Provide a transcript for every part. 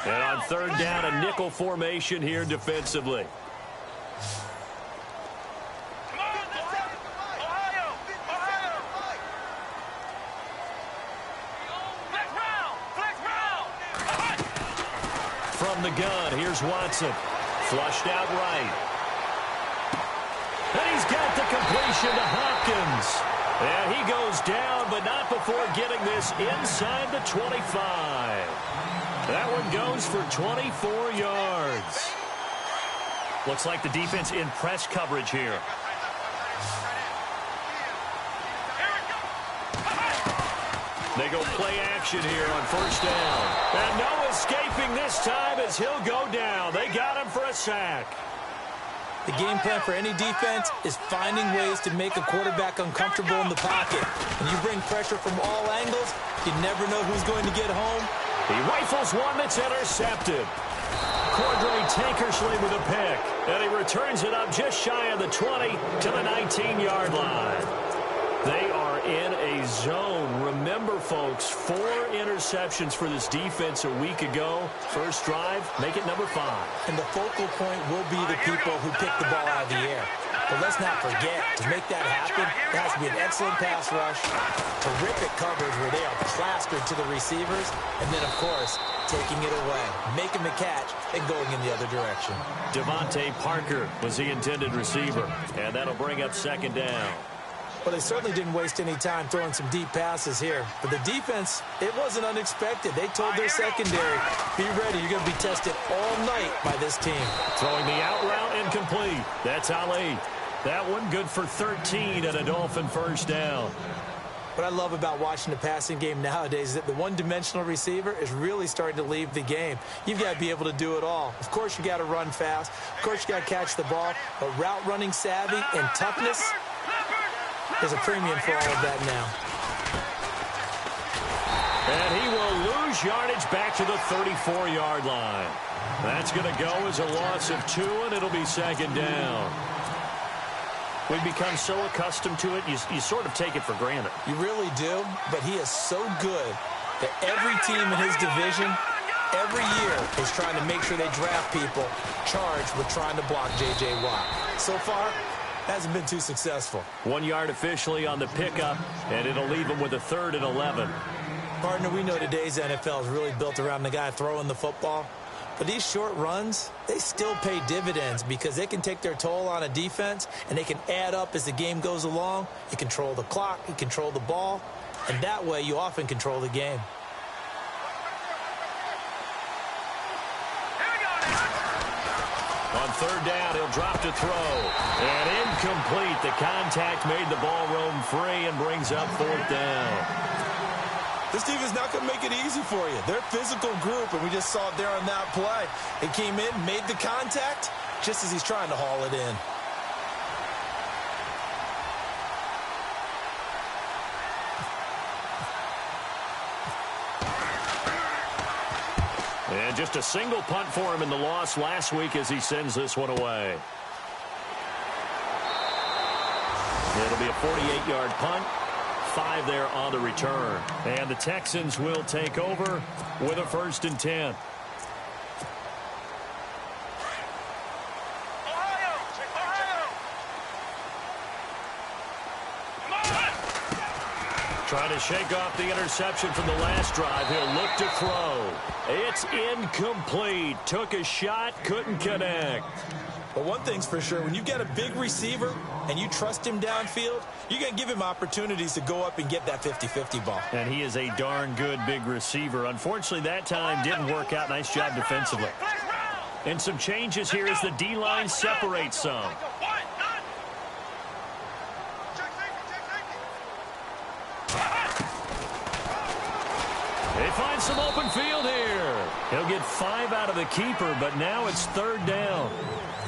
And on third down, a nickel formation here defensively. From the gun, here's Watson. Flushed out right. And he's got the completion to Hopkins. And he goes down, but not before getting this inside the 25. That one goes for 24 yards. Looks like the defense in press coverage here. They go play action here on first down. And no escaping this time as he'll go down. They got him for a sack. The game plan for any defense is finding ways to make a quarterback uncomfortable in the pocket. When you bring pressure from all angles, you never know who's going to get home. He rifles one that's intercepted. Cordray Tankersley with a pick. And he returns it up just shy of the 20 to the 19-yard line. They are in a zone. Remember, folks, 4 interceptions for this defense a week ago. First drive, make it number 5. And the focal point will be the people who pick the ball out of the air. But let's not forget, to make that happen, there has to be an excellent pass rush, terrific coverage where they are plastered to the receivers, and then, of course, taking it away, making the catch, and going in the other direction. Devontae Parker was the intended receiver, and that'll bring up second down. Well, they certainly didn't waste any time throwing some deep passes here. But the defense, it wasn't unexpected. They told their secondary, be ready. You're going to be tested all night by this team. Throwing the out route incomplete. That's Ali. That one good for 13 and a Dolphin first down. What I love about watching the passing game nowadays is that the one-dimensional receiver is really starting to leave the game. You've got to be able to do it all. Of course, you got to run fast. Of course, you got to catch the ball. But route running savvy and toughness, there's a premium for all of that now. And he will lose yardage back to the 34-yard line. That's going to go as a loss of 2, and it'll be second down. We've become so accustomed to it, you sort of take it for granted. You really do, but he is so good that every team in his division, every year, is trying to make sure they draft people charged with trying to block J.J. Watt. So far, hasn't been too successful. 1 yard officially on the pickup, and it'll leave him with a 3rd and 11. Partner, we know today's NFL is really built around the guy throwing the football. But these short runs, they still pay dividends because they can take their toll on a defense, and they can add up as the game goes along. You control the clock, you control the ball, and that way you often control the game. On third down, he'll drop to throw. And incomplete. The contact made the ball roam free and brings up 4th down. This team is not going to make it easy for you. They're a physical group, and we just saw it there on that play. It came in, made the contact, just as he's trying to haul it in. And just a single punt for him in the loss last week as he sends this one away. It'll be a 48-yard punt. 5 there on the return. And the Texans will take over with a 1st and 10. Trying to shake off the interception from the last drive. He'll look to throw. It's incomplete. Took a shot, couldn't connect. But one thing's for sure, when you've got a big receiver and you trust him downfield, you're going to give him opportunities to go up and get that 50-50 ball. And he is a darn good big receiver. Unfortunately, that time didn't work out. Nice job defensively. And some changes here as the D-line separates some. They find some open field here. He'll get 5 out of the keeper, but now it's 3rd down.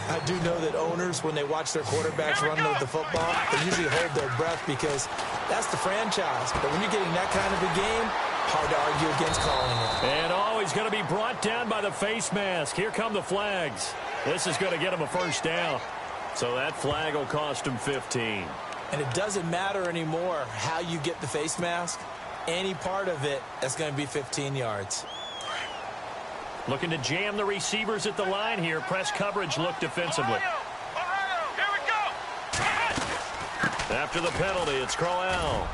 I do know that owners, when they watch their quarterbacks run the football, they usually hold their breath because that's the franchise. But when you're getting that kind of a game, hard to argue against calling it. And he's going to be brought down by the face mask. Here come the flags. This is going to get him a 1st down. So that flag will cost him 15. And it doesn't matter anymore how you get the face mask. Any part of it, that's going to be 15 yards. Looking to jam the receivers at the line here. Press coverage look defensively. Here we go. After the penalty, it's Crowell.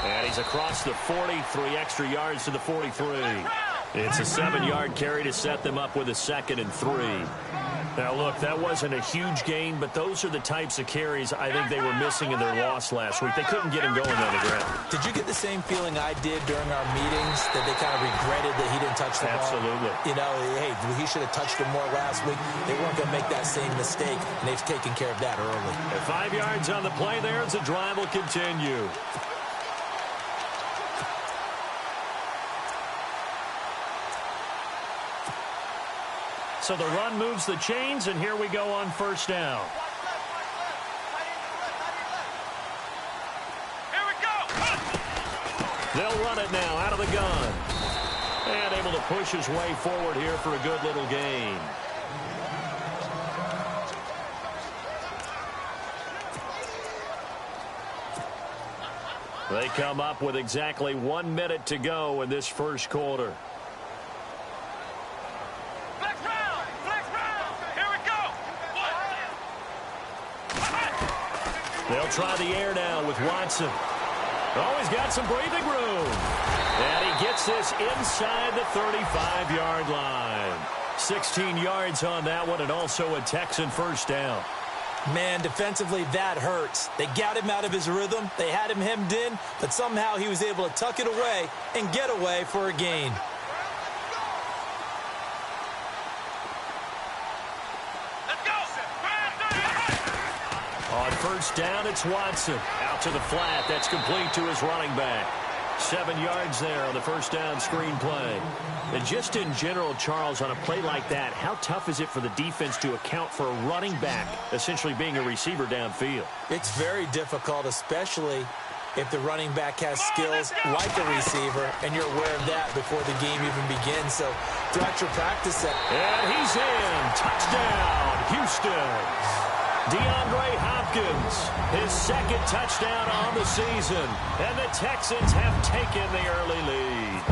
And he's across the 40, 3 extra yards to the 43. It's a 7-yard carry to set them up with a 2nd and 3. Now, look, that wasn't a huge gain, but those are the types of carries I think they were missing in their loss last week. They couldn't get him going on the ground. Did you get the same feeling I did during our meetings, that they kind of regretted that he didn't touch the ball? Absolutely. You know, hey, he should have touched it more last week. They weren't going to make that same mistake, and they've taken care of that early. At 5 yards on the play there as the drive will continue. So the run moves the chains, and here we go on first down. Here we go. They'll run it now out of the gun. And able to push his way forward here for a good little gain. They come up with exactly 1 minute to go in this first quarter. They'll try the air now with Watson. Oh, he's got some breathing room. And he gets this inside the 35-yard line. 16 yards on that one, and also a Texan first down. Man, defensively, that hurts. They got him out of his rhythm. They had him hemmed in, but somehow he was able to tuck it away and get away for a gain. On first down, it's Watson. Out to the flat. That's complete to his running back. 7 yards there on the first down screen play. And just in general, Charles, on a play like that, how tough is it for the defense to account for a running back essentially being a receiver downfield? It's very difficult, especially if the running back has skills like a receiver, and you're aware of that before the game even begins. So throughout your practice set. And he's in. Touchdown, Houston. DeAndre Hopkins, his 2nd touchdown on the season. And the Texans have taken the early lead.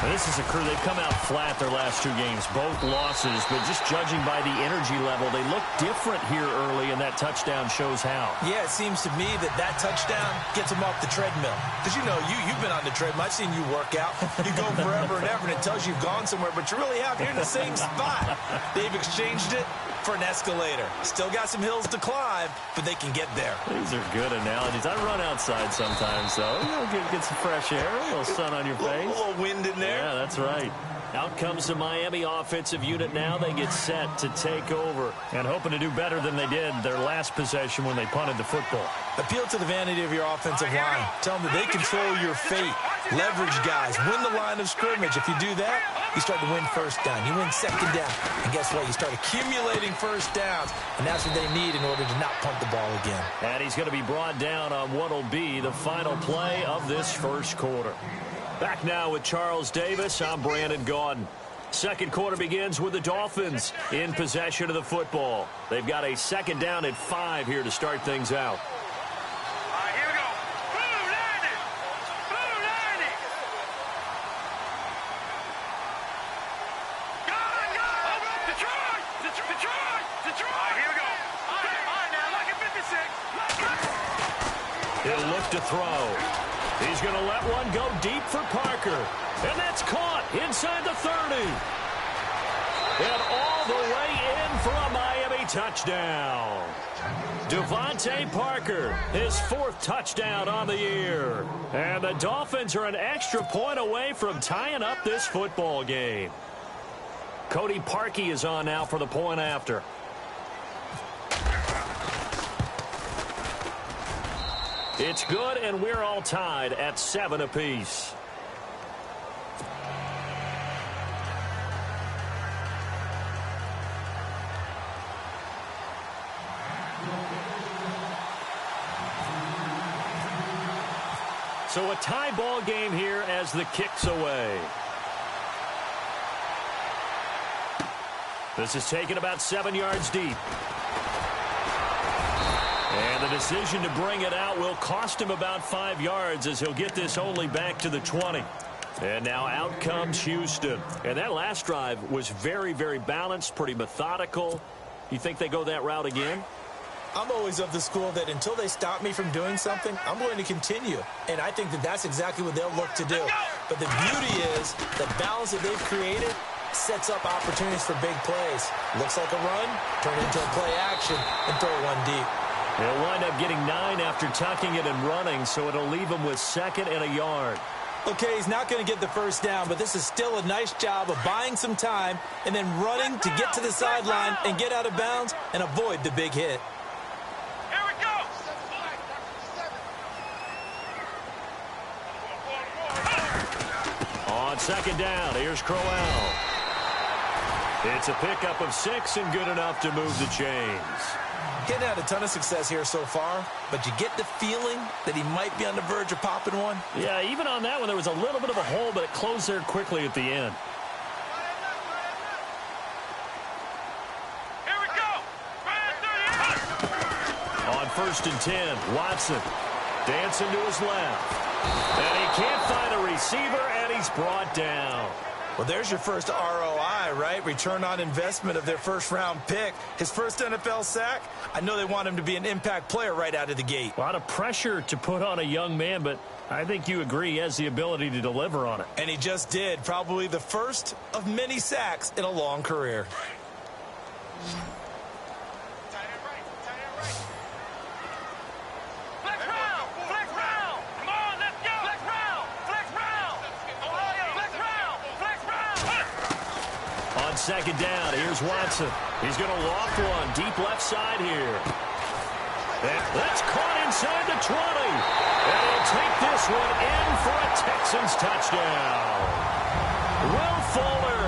Now, this is a crew, they've come out flat their last 2 games, both losses, but just judging by the energy level, they look different here early, and that touchdown shows how. Yeah, it seems to me that touchdown gets them off the treadmill. Because, you know, you've been on the treadmill. I've seen you work out. You go forever and ever, and it tells you you've gone somewhere, but you really have. You're in the same spot. They've exchanged it for an escalator. Still got some hills to climb, but they can get there. These are good analogies. I run outside sometimes, though. You know, get some fresh air, a little sun on your face. A little wind in there. Yeah, that's right. Out comes the Miami offensive unit now. They get set to take over and hoping to do better than they did their last possession when they punted the football. Appeal to the vanity of your offensive line. Tell them that they control your fate. Leverage guys. Win the line of scrimmage. If you do that, you start to win first down. You win second down. And guess what? You start accumulating first downs. And that's what they need in order to not punt the ball again. And he's going to be brought down on what will be the final play of this first quarter. Back now with Charles Davis. I'm Brandon Gaudin. Second quarter begins with the Dolphins in possession of the football. They've got a 2nd down at 5 here to start things out. All right, here we go. Blue 90. Blue 90. Detroit. Detroit. Detroit. All right, here we go. All right, now, look at 56. He'll look to throw. He's going to let one go deep for Parker. And that's caught inside the 30. And all the way in for a Miami touchdown. Devontae Parker, his 4th touchdown on the year. And the Dolphins are an extra point away from tying up this football game. Cody Parkey is on now for the point after. It's good, and we're all tied at 7 apiece. So a tie ball game here as the kick's away. This is taken about 7 yards deep. And the decision to bring it out will cost him about 5 yards as he'll get this only back to the 20. And now out comes Houston. And that last drive was very, very balanced, pretty methodical. You think they go that route again? I'm always of the school that until they stop me from doing something, I'm going to continue. And I think that that's exactly what they'll look to do. But the beauty is the balance that they've created sets up opportunities for big plays. Looks like a run, turn into a play action, and throw one deep. They'll wind up getting 9 after tucking it and running, so it'll leave them with 2nd and a yard. Okay, he's not going to get the first down, but this is still a nice job of buying some time and then running to get to the sideline and get out of bounds and avoid the big hit. Here we go. On 2nd down, here's Crowell. It's a pickup of 6 and good enough to move the chains. Getting had a ton of success here so far, but you get the feeling that he might be on the verge of popping one. Yeah, even on that one, there was a little bit of a hole, but it closed there quickly at the end. Here we go. On 1st and 10, Watson dancing to his left. And he can't find a receiver, and he's brought down. Well, there's your first ROI, right? Return on investment of their first-round pick. His first NFL sack. I know they want him to be an impact player right out of the gate. A lot of pressure to put on a young man, but I think you agree he has the ability to deliver on it. And he just did. Probably the first of many sacks in a long career. Flex round. Flex round. Come on, let's go. Flex round. Flex round. Ohio. Flex round. Flex round. On 2nd down, here's Watson. He's going to loft one deep left side here. And that's caught inside the 20. And he'll take this one in for a Texans touchdown. Will Fuller,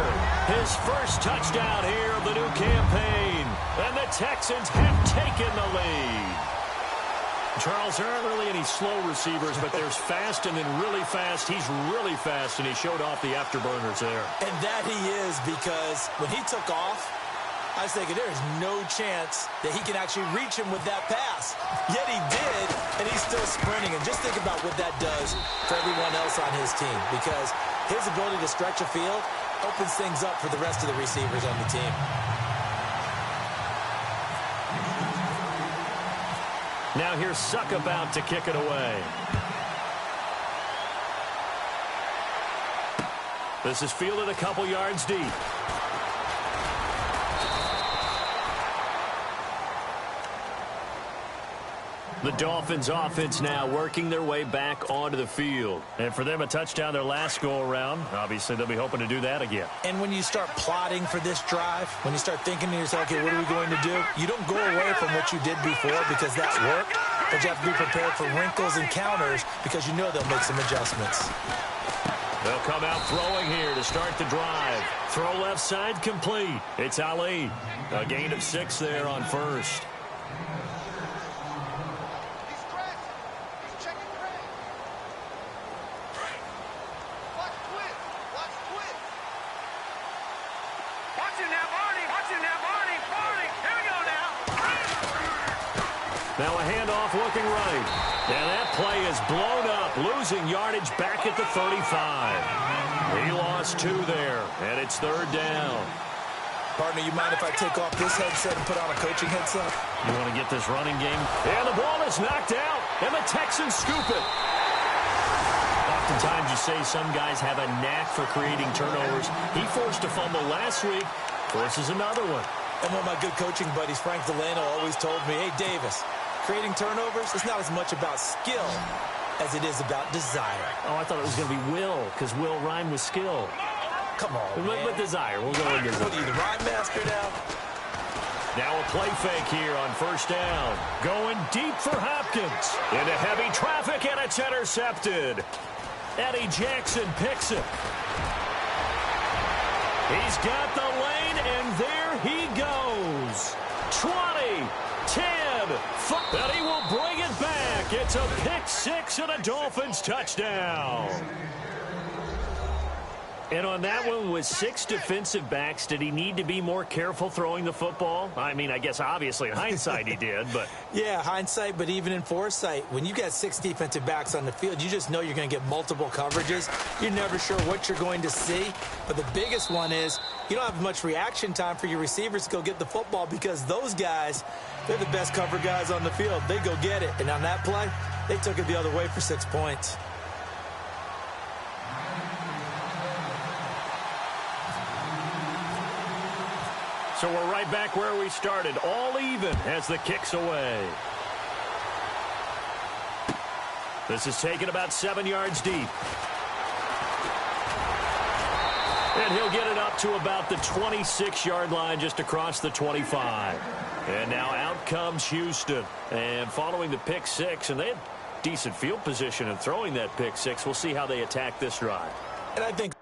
his first touchdown here of the new campaign. And the Texans have taken the lead. Charles, there aren't really any slow receivers, but there's fast and then really fast. He's really fast, and he showed off the afterburners there. And that he is, because when he took off, I was thinking there is no chance that he can actually reach him with that pass. Yet he did, and he's still sprinting. And just think about what that does for everyone else on his team, because his ability to stretch a field opens things up for the rest of the receivers on the team. Now here's Suck about to kick it away. This is fielded a couple yards deep. The Dolphins offense now working their way back onto the field. And for them, a touchdown their last go-around. Obviously, they'll be hoping to do that again. And when you start plotting for this drive, when you start thinking to yourself, okay, what are we going to do? You don't go away from what you did before because that worked, but you have to be prepared for wrinkles and counters because you know they'll make some adjustments. They'll come out throwing here to start the drive. Throw left side complete. It's Ali. A gain of 6 there on 1st. Now a handoff looking right. And that play is blown up, losing yardage back at the 35. He lost 2 there, and it's 3rd down. Partner, you mind if I take off this headset and put on a coaching headset? You want to get this running game? And the ball is knocked out, and the Texans scoop it. Oftentimes you say some guys have a knack for creating turnovers. He forced a fumble last week, forces another one. And one of my good coaching buddies, Frank Delano, always told me, hey, Davis, creating turnovers is not as much about skill as it is about desire. Oh, I thought it was going to be will, because will rhyme with skill. Come on, man. With desire. We'll go with desire. What are you, the rhyme master now? Now a play fake here on 1st down. Going deep for Hopkins. Into heavy traffic, and it's intercepted. Eddie Jackson picks it. He's got the lane, and there he goes. 20, 10, 5, and he will bring it back. It's a pick 6 and a Dolphins touchdown. And on that one, with 6 defensive backs, did he need to be more careful throwing the football? I mean, I guess obviously in hindsight he did, but... Yeah, hindsight, but even in foresight, when you got 6 defensive backs on the field, you just know you're going to get multiple coverages. You're never sure what you're going to see. But the biggest one is you don't have much reaction time for your receivers to go get the football because those guys, they're the best cover guys on the field. They go get it. And on that play, they took it the other way for 6 points. So we're right back where we started, all even as the kick's away. This is taken about 7 yards deep. And he'll get it up to about the 26-yard line just across the 25. And now out comes Houston. And following the pick six, and they had decent field position in throwing that pick six. We'll see how they attack this drive. And I think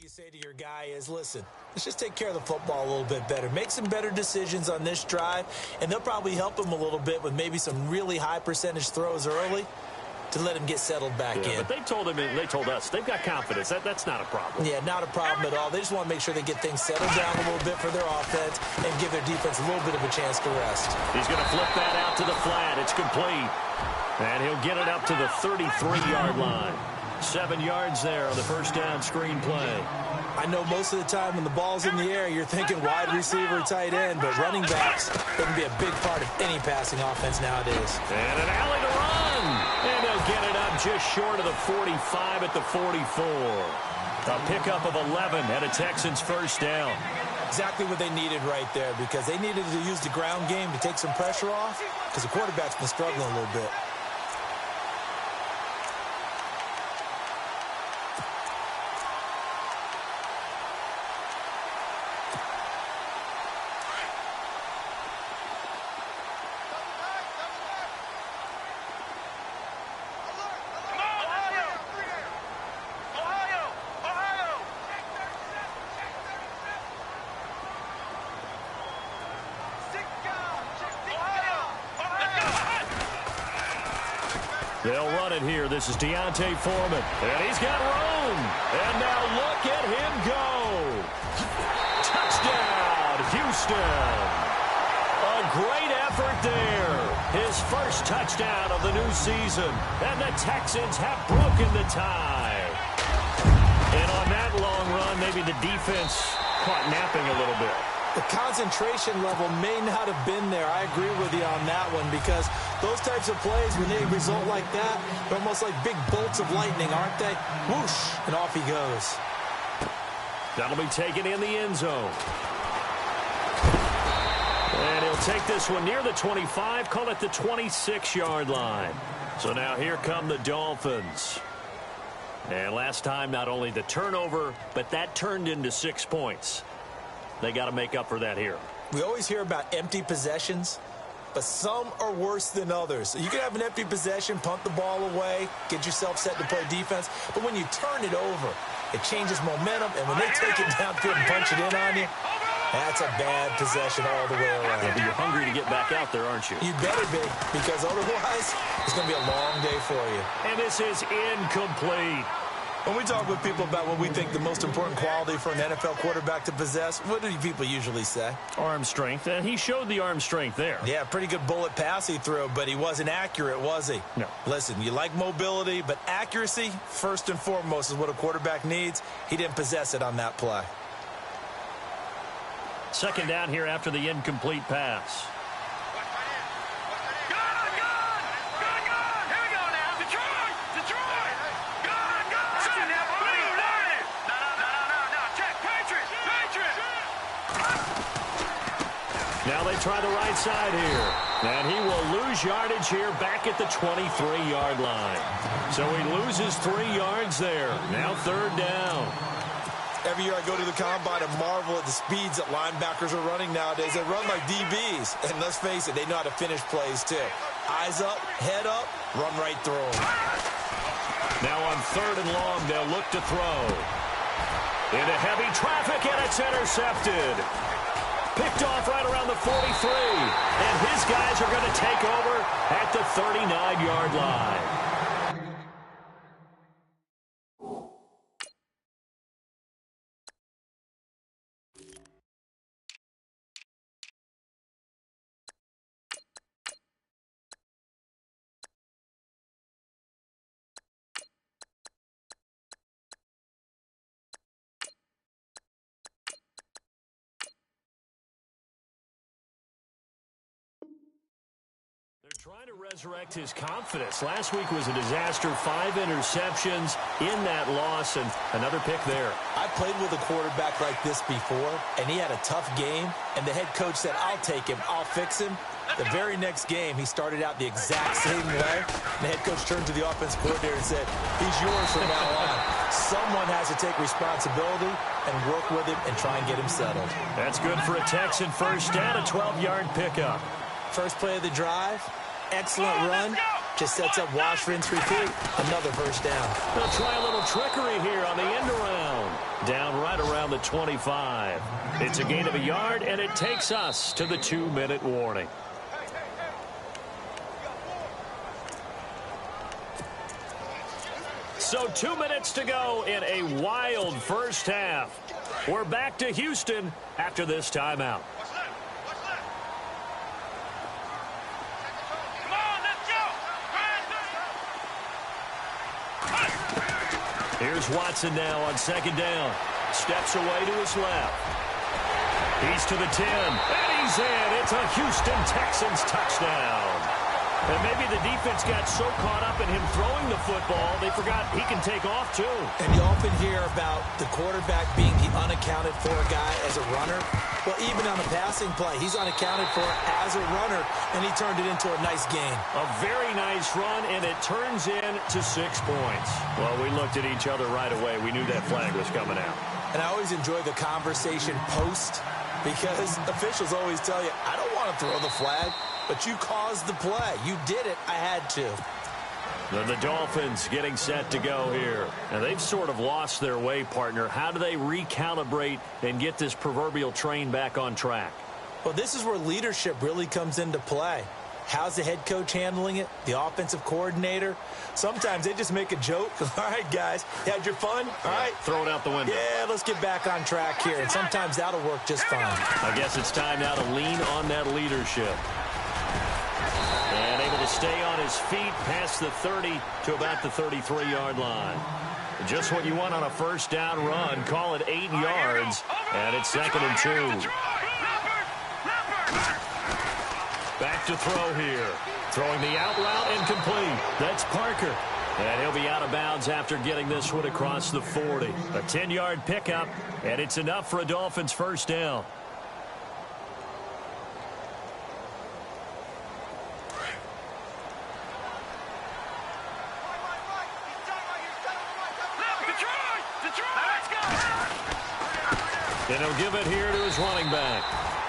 you say to your guy is, listen, let's just take care of the football a little bit better. Make some better decisions on this drive, and they'll probably help him a little bit with maybe some really high percentage throws early to let him get settled back in. But they told us, they've got confidence. That's not a problem. Yeah, not a problem at all. They just want to make sure they get things settled down a little bit for their offense and give their defense a little bit of a chance to rest. He's going to flip that out to the flat. It's complete. And he'll get it up to the 33-yard line. 7 yards there on the first down screen play. I know most of the time when the ball's in the air, you're thinking wide receiver, tight end, but running backs can be a big part of any passing offense nowadays. And an alley to run. And they'll get it up just short of the 45 at the 44. A pickup of 11 at a Texans first down. Exactly what they needed right there because they needed to use the ground game to take some pressure off because the quarterback's been struggling a little bit. They'll run it here. This is Deontay Foreman. And he's got room. And now look at him go. Touchdown, Houston. A great effort there. His first touchdown of the new season. And the Texans have broken the tie. And on that long run, maybe the defense caught napping a little bit. The concentration level may not have been there. I agree with you on that one because those types of plays, when they result like that, they're almost like big bolts of lightning, aren't they? Whoosh, and off he goes. That'll be taken in the end zone. And he'll take this one near the 25, call it the 26-yard line. So now here come the Dolphins. And last time, not only the turnover, but that turned into 6 points. They got to make up for that here. We always hear about empty possessions, but some are worse than others. So you can have an empty possession, punt the ball away, get yourself set to play defense, but when you turn it over, it changes momentum, and when they take it downfield and punch it in on you, that's a bad possession all the way around. Yeah, but you're hungry to get back out there, aren't you? You better be, because otherwise, it's going to be a long day for you. And this is incomplete. When we talk with people about what we think the most important quality for an NFL quarterback to possess, what do people usually say? Arm strength, and he showed the arm strength there. Yeah, pretty good bullet pass he threw, but he wasn't accurate, was he? No. Listen, you like mobility, but accuracy, first and foremost, is what a quarterback needs. He didn't possess it on that play. Second down here after the incomplete pass. Now Now they try the right side here. And he will lose yardage here back at the 23-yard line. So he loses 3 yards there. Now 3rd down. Every year I go to the combine and marvel at the speeds that linebackers are running nowadays. They run like DBs. And let's face it, they know how to finish plays too. Eyes up, head up, run right through them. Now on 3rd and long, they'll look to throw. Into heavy traffic, and it's intercepted. Picked off right around the 43. And his guys are going to take over at the 39-yard line. They're trying to resurrect his confidence. Last week was a disaster. 5 interceptions in that loss, and another pick there. I played with a quarterback like this before, and he had a tough game, and the head coach said, I'll take him, I'll fix him. The very next game, he started out the exact same way. The head coach turned to the offense coordinator and said, he's yours from now on. Someone has to take responsibility and work with him and try and get him settled. That's good for a Texan first down, a 12-yard pickup. First play of the drive, excellent run, just sets up wash, rinse, repeat. Another first down. They'll try a little trickery here on the end around. Down right around the 25. It's a gain of a yard, and it takes us to the 2-minute warning. So 2 minutes to go in a wild first half. We're back to Houston after this timeout. Here's Watson now on 2nd down. Steps away to his left. He's to the 10. And he's in. It's a Houston Texans touchdown. And maybe the defense got so caught up in him throwing the football, they forgot he can take off too. And you often hear about the quarterback being the unaccounted for guy as a runner. Well, even on a passing play, he's unaccounted for as a runner, and he turned it into a nice game. A very nice run, and it turns into 6 points. Well, we looked at each other right away. We knew that flag was coming out. And I always enjoy the conversation post, because officials always tell you, I don't want to throw the flag, but you caused the play. You did it. I had to. Then the Dolphins getting set to go here. And they've sort of lost their way, partner. How do they recalibrate and get this proverbial train back on track? Well, this is where leadership really comes into play. How's the head coach handling it? The offensive coordinator? Sometimes they just make a joke. All right, guys, you had your fun? All right. Throw it out the window. Yeah, let's get back on track here. And sometimes that'll work just fine. I guess it's time now to lean on that leadership. And able to stay on his feet past the 30 to about the 33-yard line. Just what you want on a first down run. Call it 8 yards. And it's 2nd and 2. Back to throw here. Throwing the out route incomplete. That's Parker. And he'll be out of bounds after getting this one across the 40. A 10-yard pickup, and it's enough for a Dolphins first down. And he'll give it here to his running back.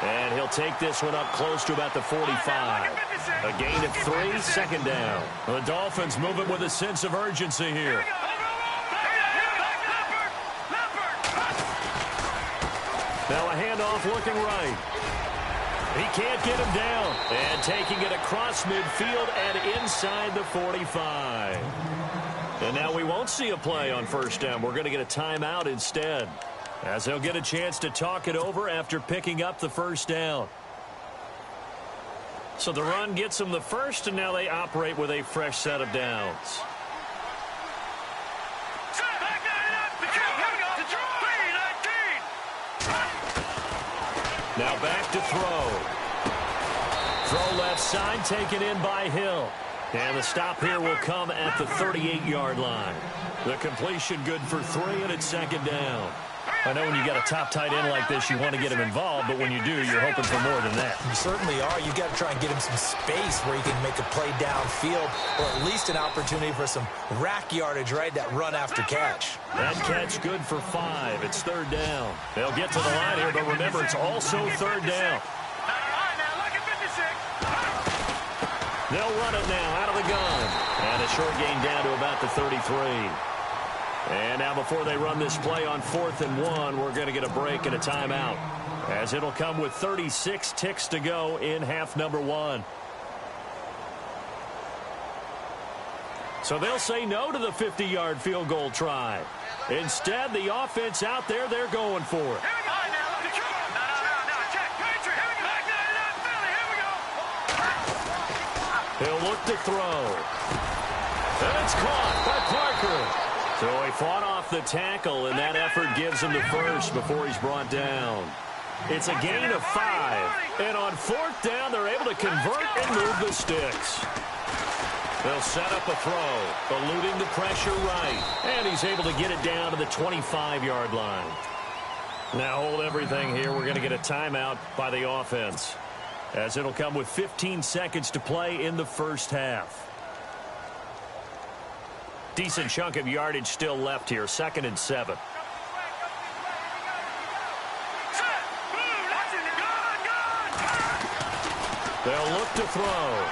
And he'll take this one up close to about the 45. A gain of 3, 2nd down. The Dolphins moving with a sense of urgency here. Now a handoff looking right. He can't get him down. And taking it across midfield and inside the 45. And now we won't see a play on first down. We're going to get a timeout instead, as they'll get a chance to talk it over after picking up the first down. So the run gets them the first, and now they operate with a fresh set of downs. Now back to throw. Throw left side, taken in by Hill. And the stop here will come at the 38-yard line. The completion good for 3, and it's 2nd down. I know when you got a top tight end like this, you want to get him involved, but when you do, you're hoping for more than that. You certainly are. You got to try and get him some space where he can make a play downfield, or at least an opportunity for some rack yardage, right? That run after catch. That catch good for 5. It's 3rd down. They'll get to the line here, but remember, it's also 3rd down. They'll run it now out of the gun. And a short gain down to about the 33. And now before they run this play on 4th and 1, we're going to get a break and a timeout, as it'll come with 36 ticks to go in half number 1. So they'll say no to the 50-yard field goal try. Instead, the offense out there, they're going for it. He'll look to throw. And it's caught by Parker. So he fought off the tackle, and that effort gives him the first before he's brought down. It's a gain of 5. And on 4th down, they're able to convert and move the sticks. They'll set up a throw, eluding the pressure right. And he's able to get it down to the 25-yard line. Now hold everything here. We're going to get a timeout by the offense, as it'll come with 15 seconds to play in the first half. Decent chunk of yardage still left here. 2nd and 7. They'll look to throw.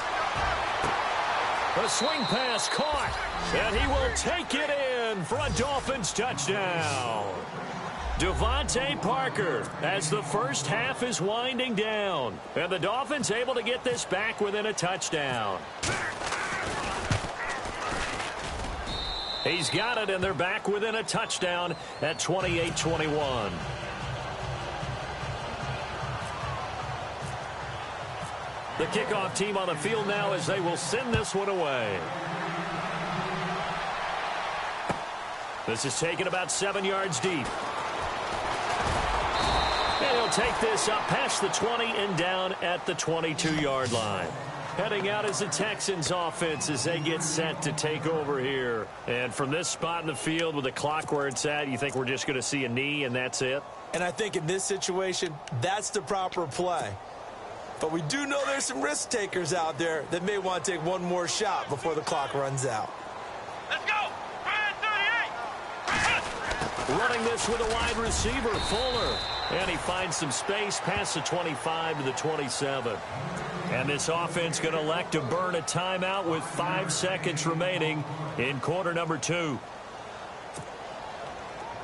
A swing pass caught, and he will take it in for a Dolphins touchdown. Devontae Parker, as the first half is winding down, and the Dolphins able to get this back within a touchdown. He's got it, and they're back within a touchdown at 28-21. The kickoff team on the field now, as they will send this one away. This is taken about 7 yards deep. And he'll take this up past the 20 and down at the 22-yard line. Heading out as the Texans offense as they get set to take over here. And from this spot in the field with the clock where it's at, you think we're just going to see a knee and that's it? And I think in this situation, that's the proper play. But we do know there's some risk takers out there that may want to take one more shot before the clock runs out. Let's go! Running this with a wide receiver, Fuller. And he finds some space past the 25 to the 27. And this offense going to elect to burn a timeout with 5 seconds remaining in quarter number 2.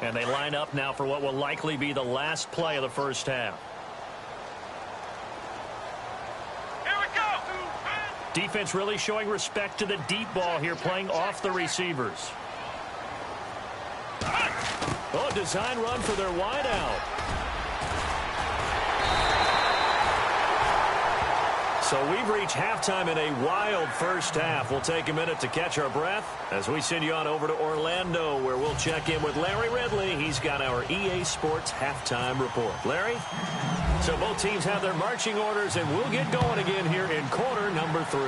And they line up now for what will likely be the last play of the first half. Here we go! Defense really showing respect to the deep ball here, playing off the receivers. Oh, design run for their wideout. So we've reached halftime in a wild first half. We'll take a minute to catch our breath as we send you on over to Orlando, where we'll check in with Larry Ridley. He's got our EA Sports halftime report. Larry? So both teams have their marching orders, and we'll get going again here in quarter number 3.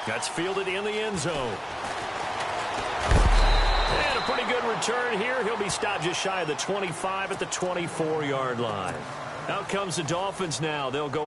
That's fielded in the end zone. And a pretty good return here. He'll be stopped just shy of the 25 at the 24-yard line. Out comes the Dolphins now. They'll go